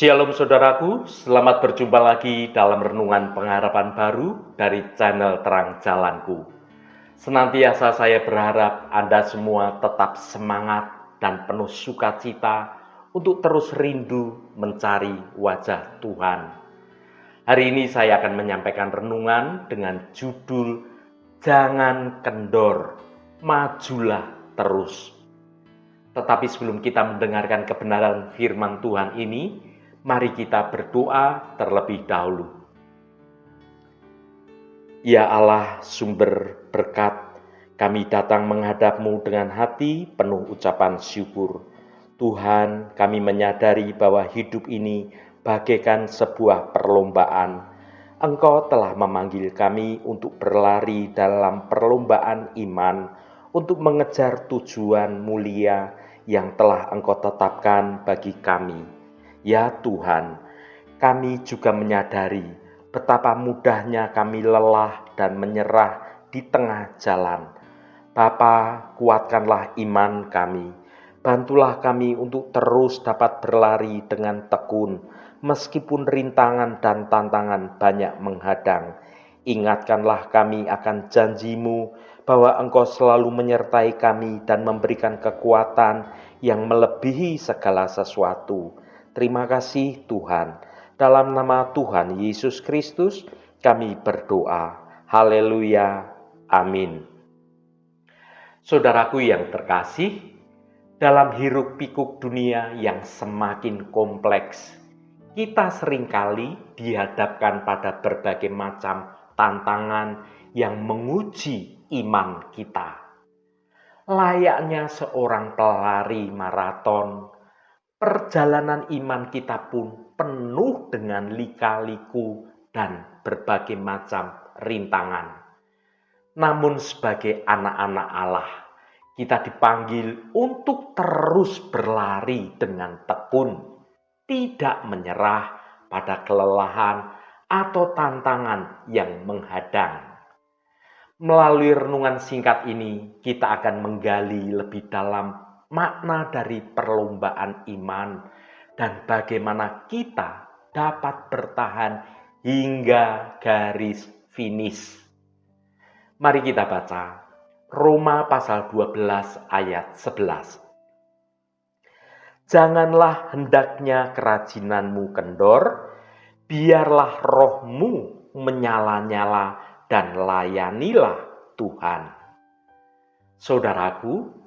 Shalom saudaraku, selamat berjumpa lagi dalam renungan pengharapan baru dari channel Terang Jalanku. Senantiasa saya berharap Anda semua tetap semangat dan penuh sukacita untuk terus rindu mencari wajah Tuhan. Hari ini saya akan menyampaikan renungan dengan judul Jangan Kendor, Majulah Terus. Tetapi sebelum kita mendengarkan kebenaran firman Tuhan ini, mari kita berdoa terlebih dahulu. Ya Allah, sumber berkat, kami datang menghadap-Mu dengan hati penuh ucapan syukur. Tuhan, kami menyadari bahwa hidup ini bagaikan sebuah perlombaan. Engkau telah memanggil kami untuk berlari dalam perlombaan iman, untuk mengejar tujuan mulia yang telah Engkau tetapkan bagi kami. Ya Tuhan, kami juga menyadari betapa mudahnya kami lelah dan menyerah di tengah jalan. Bapa, kuatkanlah iman kami. Bantulah kami untuk terus dapat berlari dengan tekun, meskipun rintangan dan tantangan banyak menghadang. Ingatkanlah kami akan janji-Mu bahwa Engkau selalu menyertai kami dan memberikan kekuatan yang melebihi segala sesuatu. Terima kasih Tuhan. Dalam nama Tuhan Yesus Kristus kami berdoa. Haleluya. Amin. Saudaraku yang terkasih, dalam hiruk pikuk dunia yang semakin kompleks, kita seringkali dihadapkan pada berbagai macam tantangan yang menguji iman kita. Layaknya seorang pelari maraton, perjalanan iman kita pun penuh dengan lika-liku dan berbagai macam rintangan. Namun sebagai anak-anak Allah, kita dipanggil untuk terus berlari dengan tekun, tidak menyerah pada kelelahan atau tantangan yang menghadang. Melalui renungan singkat ini, kita akan menggali lebih dalam makna dari perlombaan iman dan bagaimana kita dapat bertahan hingga garis finish. Mari kita baca Roma pasal 12 ayat 11. Janganlah hendaknya kerajinanmu kendor, biarlah rohmu menyala-nyala dan layanilah Tuhan. Saudaraku,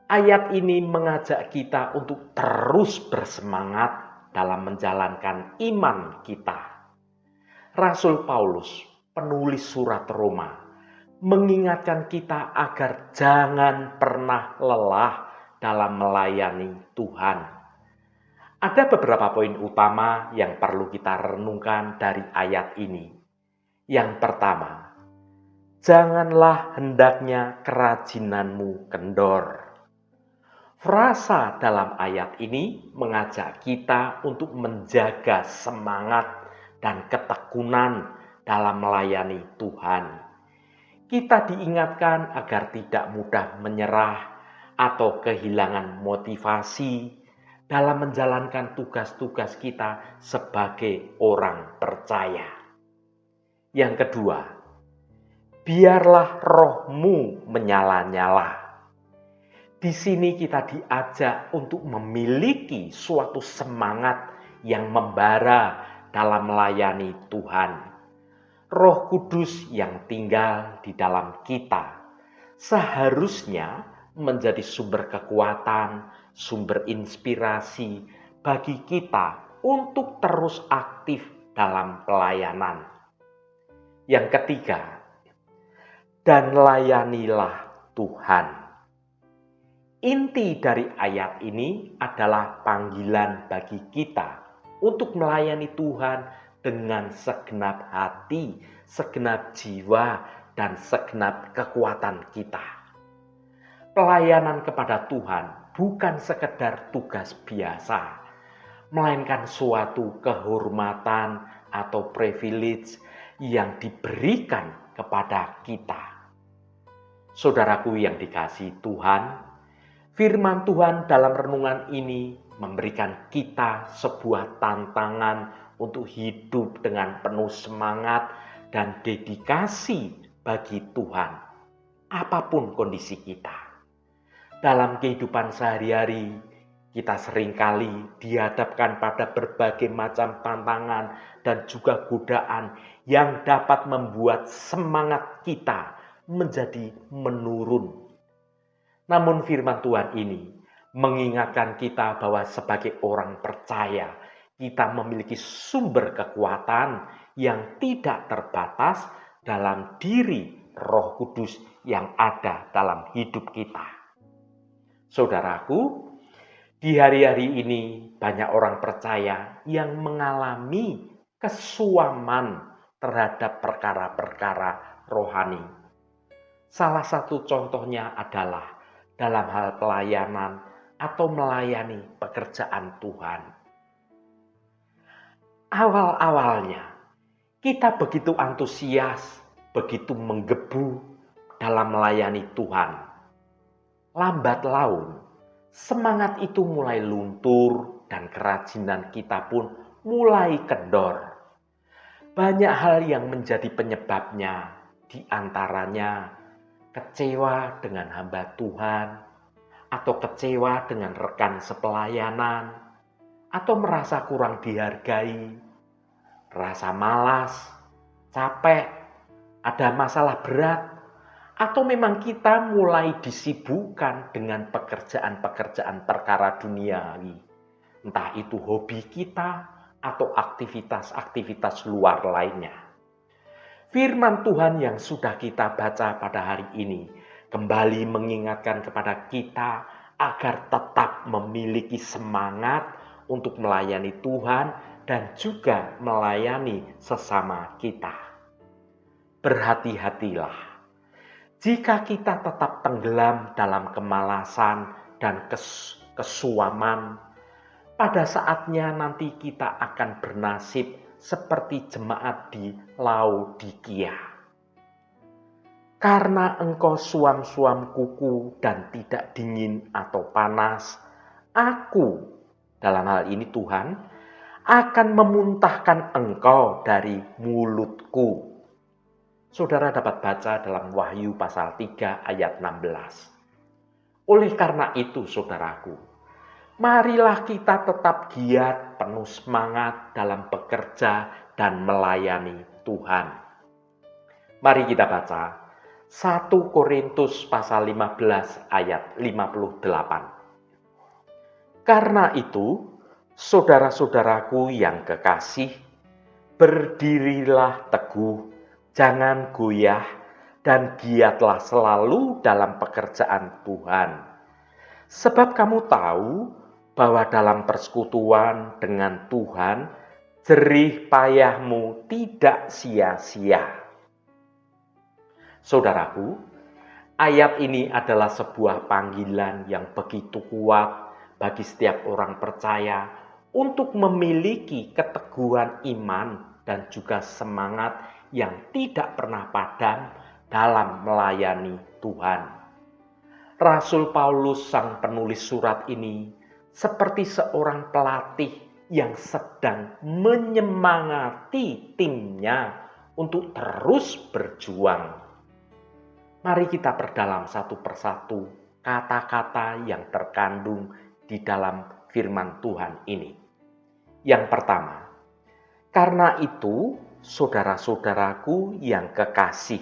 ayat ini mengajak kita untuk terus bersemangat dalam menjalankan iman kita. Rasul Paulus, penulis surat Roma, mengingatkan kita agar jangan pernah lelah dalam melayani Tuhan. Ada beberapa poin utama yang perlu kita renungkan dari ayat ini. Yang pertama, janganlah hendaknya kerajinanmu kendor. Frasa dalam ayat ini mengajak kita untuk menjaga semangat dan ketekunan dalam melayani Tuhan. Kita diingatkan agar tidak mudah menyerah atau kehilangan motivasi dalam menjalankan tugas-tugas kita sebagai orang percaya. Yang kedua, biarlah rohmu menyala-nyala. Di sini kita diajak untuk memiliki suatu semangat yang membara dalam melayani Tuhan. Roh Kudus yang tinggal di dalam kita seharusnya menjadi sumber kekuatan, sumber inspirasi bagi kita untuk terus aktif dalam pelayanan. Yang ketiga, dan layanilah Tuhan. Inti dari ayat ini adalah panggilan bagi kita untuk melayani Tuhan dengan segenap hati, segenap jiwa, dan segenap kekuatan kita. Pelayanan kepada Tuhan bukan sekedar tugas biasa, melainkan suatu kehormatan atau privilege yang diberikan kepada kita. Saudaraku yang dikasihi Tuhan, firman Tuhan dalam renungan ini memberikan kita sebuah tantangan untuk hidup dengan penuh semangat dan dedikasi bagi Tuhan, apapun kondisi kita. Dalam kehidupan sehari-hari, kita seringkali dihadapkan pada berbagai macam tantangan dan juga godaan yang dapat membuat semangat kita menjadi menurun. Namun firman Tuhan ini mengingatkan kita bahwa sebagai orang percaya, kita memiliki sumber kekuatan yang tidak terbatas dalam diri Roh Kudus yang ada dalam hidup kita. Saudaraku, di hari-hari ini banyak orang percaya yang mengalami kesuaman terhadap perkara-perkara rohani. Salah satu contohnya adalah dalam hal pelayanan atau melayani pekerjaan Tuhan. Awal-awalnya kita begitu antusias, begitu menggebu dalam melayani Tuhan. Lambat laun, semangat itu mulai luntur dan kerajinan kita pun mulai kendor. Banyak hal yang menjadi penyebabnya, di antaranya kecewa dengan hamba Tuhan, atau kecewa dengan rekan sepelayanan, atau merasa kurang dihargai, rasa malas, capek, ada masalah berat, atau memang kita mulai disibukkan dengan pekerjaan-pekerjaan perkara duniawi. Entah itu hobi kita atau aktivitas-aktivitas luar lainnya. Firman Tuhan yang sudah kita baca pada hari ini kembali mengingatkan kepada kita agar tetap memiliki semangat untuk melayani Tuhan dan juga melayani sesama kita. Berhati-hatilah. Jika kita tetap tenggelam dalam kemalasan dan kesuaman, pada saatnya nanti kita akan bernasib seperti jemaat di Laodikia. Karena engkau suam-suam kuku dan tidak dingin atau panas, aku, dalam hal ini Tuhan, akan memuntahkan engkau dari mulutku. Saudara dapat baca dalam Wahyu pasal 3 ayat 16. Oleh karena itu, saudaraku, marilah kita tetap giat, penuh semangat dalam bekerja dan melayani Tuhan. Mari kita baca 1 Korintus pasal 15 ayat 58. Karena itu, saudara-saudaraku yang kekasih, berdirilah teguh, jangan goyah, dan giatlah selalu dalam pekerjaan Tuhan. Sebab kamu tahu bahwa dalam persekutuan dengan Tuhan, jerih payahmu tidak sia-sia. Saudaraku, ayat ini adalah sebuah panggilan yang begitu kuat bagi setiap orang percaya untuk memiliki keteguhan iman dan juga semangat yang tidak pernah padam dalam melayani Tuhan. Rasul Paulus, sang penulis surat ini, seperti seorang pelatih yang sedang menyemangati timnya untuk terus berjuang. Mari kita perdalam satu persatu kata-kata yang terkandung di dalam firman Tuhan ini. Yang pertama, karena itu, saudara-saudaraku yang kekasih,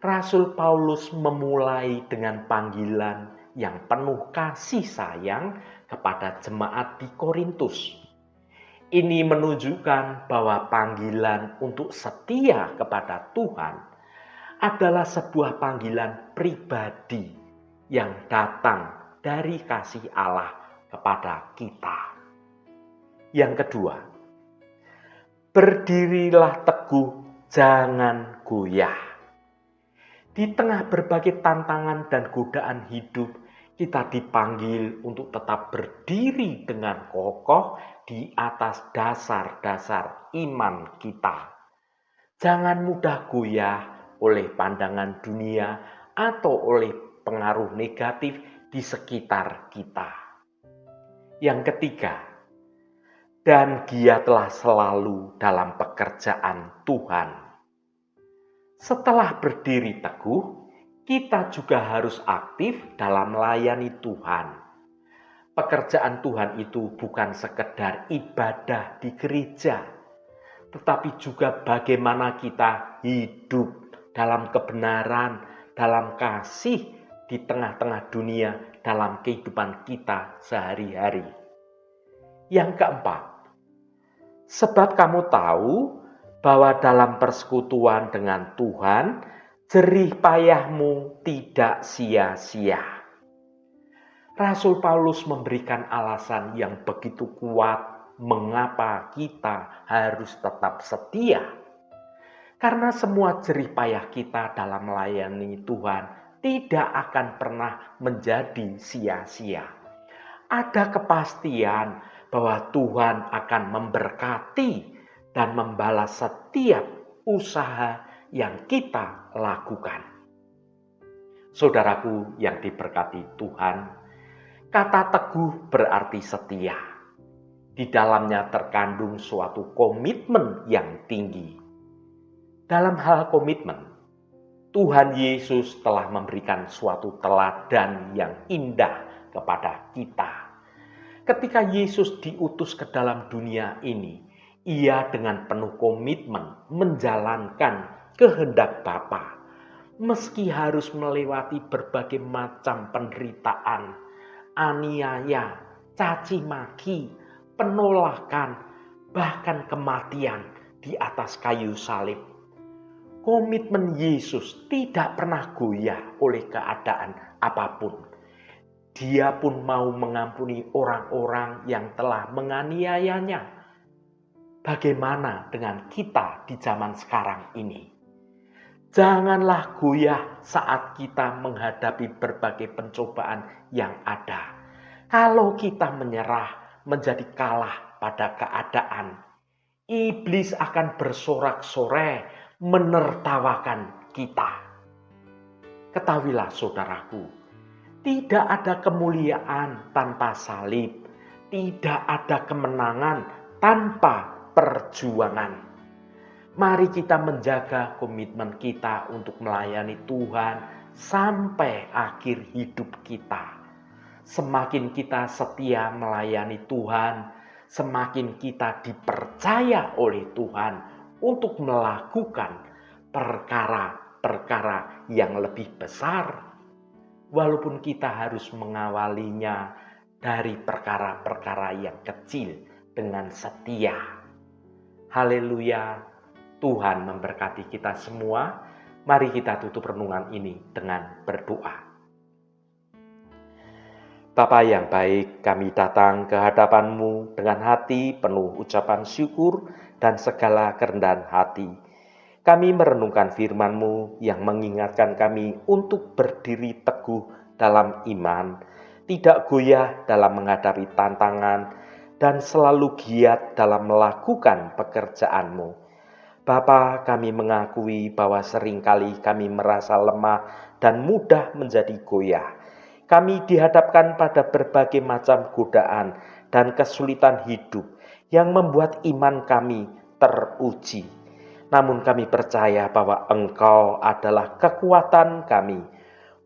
Rasul Paulus memulai dengan panggilan yang penuh kasih sayang kepada jemaat di Korintus. Ini menunjukkan bahwa panggilan untuk setia kepada Tuhan adalah sebuah panggilan pribadi yang datang dari kasih Allah kepada kita. Yang kedua, berdirilah teguh, jangan goyah. Di tengah berbagai tantangan dan godaan hidup, kita dipanggil untuk tetap berdiri dengan kokoh di atas dasar-dasar iman kita. Jangan mudah goyah oleh pandangan dunia atau oleh pengaruh negatif di sekitar kita. Yang ketiga, dan giatlah selalu dalam pekerjaan Tuhan. Setelah berdiri teguh, kita juga harus aktif dalam melayani Tuhan. Pekerjaan Tuhan itu bukan sekedar ibadah di gereja, tetapi juga bagaimana kita hidup dalam kebenaran, dalam kasih di tengah-tengah dunia, dalam kehidupan kita sehari-hari. Yang keempat, sebab kamu tahu bahwa dalam persekutuan dengan Tuhan, jerih payahmu tidak sia-sia. Rasul Paulus memberikan alasan yang begitu kuat mengapa kita harus tetap setia. Karena semua jerih payah kita dalam melayani Tuhan tidak akan pernah menjadi sia-sia. Ada kepastian bahwa Tuhan akan memberkati dan membalas setiap usaha yang kita lakukan. Saudaraku yang diberkati Tuhan, kata teguh berarti setia. Di dalamnya terkandung suatu komitmen yang tinggi. Dalam hal komitmen, Tuhan Yesus telah memberikan suatu teladan yang indah kepada kita. Ketika Yesus diutus ke dalam dunia ini, Ia dengan penuh komitmen menjalankan kehendak Bapa, meski harus melewati berbagai macam penderitaan, aniaya, caci maki, penolakan, bahkan kematian di atas kayu salib. Komitmen Yesus tidak pernah goyah oleh keadaan apapun. Dia pun mau mengampuni orang-orang yang telah menganiayanya. Bagaimana dengan kita di zaman sekarang ini? Janganlah goyah saat kita menghadapi berbagai pencobaan yang ada. Kalau kita menyerah menjadi kalah pada keadaan, iblis akan bersorak-sorai menertawakan kita. Ketahuilah saudaraku, tidak ada kemuliaan tanpa salib, tidak ada kemenangan tanpa perjuangan. Mari kita menjaga komitmen kita untuk melayani Tuhan sampai akhir hidup kita. Semakin kita setia melayani Tuhan, semakin kita dipercaya oleh Tuhan untuk melakukan perkara-perkara yang lebih besar. Walaupun kita harus mengawalinya dari perkara-perkara yang kecil dengan setia. Haleluya, Tuhan memberkati kita semua. Mari kita tutup renungan ini dengan berdoa. Bapa yang baik, kami datang ke hadapan-Mu dengan hati penuh ucapan syukur dan segala kerendahan hati. Kami merenungkan firman-Mu yang mengingatkan kami untuk berdiri teguh dalam iman, tidak goyah dalam menghadapi tantangan, dan selalu giat dalam melakukan pekerjaan-Mu. Bapa, kami mengakui bahwa seringkali kami merasa lemah dan mudah menjadi goyah. Kami dihadapkan pada berbagai macam godaan dan kesulitan hidup yang membuat iman kami teruji. Namun kami percaya bahwa Engkau adalah kekuatan kami.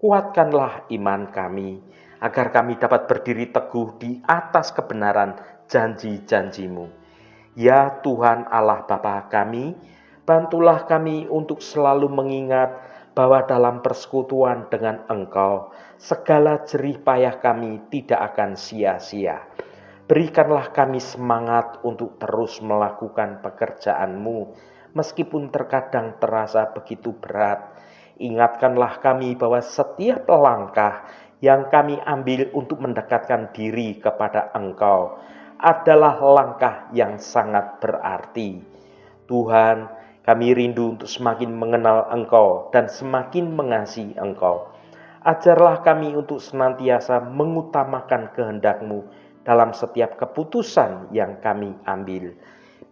Kuatkanlah iman kami, agar kami dapat berdiri teguh di atas kebenaran janji-janji-Mu. Ya Tuhan Allah Bapa kami, bantulah kami untuk selalu mengingat bahwa dalam persekutuan dengan Engkau, segala jerih payah kami tidak akan sia-sia. Berikanlah kami semangat untuk terus melakukan pekerjaan-Mu, meskipun terkadang terasa begitu berat. Ingatkanlah kami bahwa setiap langkah yang kami ambil untuk mendekatkan diri kepada Engkau adalah langkah yang sangat berarti. Tuhan, kami rindu untuk semakin mengenal Engkau dan semakin mengasihi Engkau. Ajarlah kami untuk senantiasa mengutamakan kehendak-Mu dalam setiap keputusan yang kami ambil.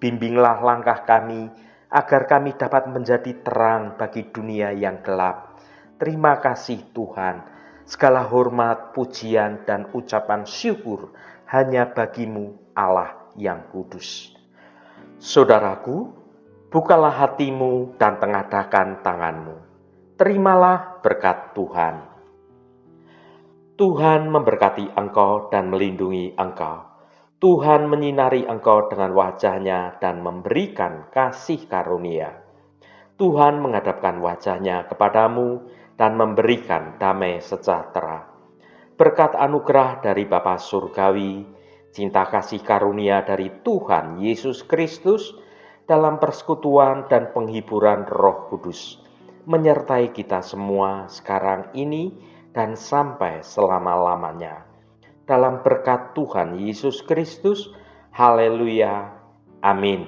Bimbinglah langkah kami, agar kami dapat menjadi terang bagi dunia yang gelap. Terima kasih Tuhan. Segala hormat, pujian, dan ucapan syukur hanya bagimu Allah yang kudus. Saudaraku, bukalah hatimu dan tengadahkan tanganmu. Terimalah berkat Tuhan. Tuhan memberkati engkau dan melindungi engkau. Tuhan menyinari engkau dengan wajah-Nya dan memberikan kasih karunia. Tuhan menghadapkan wajah-Nya kepadamu dan memberikan damai sejahtera. Berkat anugerah dari Bapa Surgawi, cinta kasih karunia dari Tuhan Yesus Kristus, dalam persekutuan dan penghiburan Roh Kudus, menyertai kita semua sekarang ini dan sampai selama-lamanya. Dalam berkat Tuhan Yesus Kristus, haleluya, amin.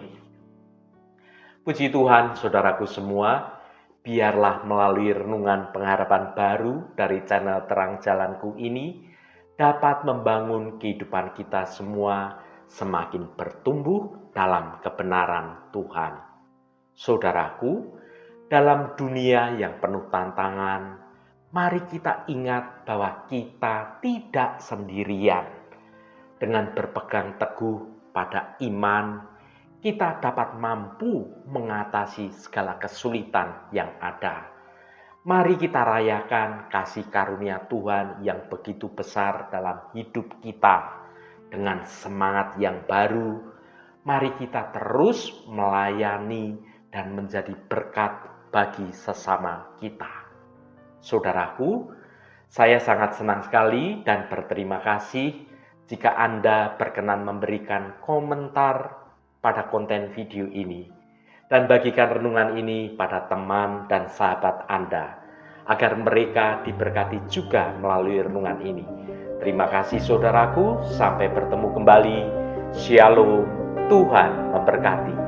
Puji Tuhan, saudaraku semua, biarlah melalui renungan pengharapan baru dari channel Terang Jalanku ini dapat membangun kehidupan kita semua semakin bertumbuh dalam kebenaran Tuhan. Saudaraku, dalam dunia yang penuh tantangan, mari kita ingat bahwa kita tidak sendirian. Dengan berpegang teguh pada iman, kita dapat mampu mengatasi segala kesulitan yang ada. Mari kita rayakan kasih karunia Tuhan yang begitu besar dalam hidup kita. Dengan semangat yang baru, mari kita terus melayani dan menjadi berkat bagi sesama kita. Saudaraku, saya sangat senang sekali dan berterima kasih jika Anda berkenan memberikan komentar pada konten video ini dan bagikan renungan ini pada teman dan sahabat Anda agar mereka diberkati juga melalui renungan ini. Terima kasih saudaraku, sampai bertemu kembali. Shalom, Tuhan memberkati.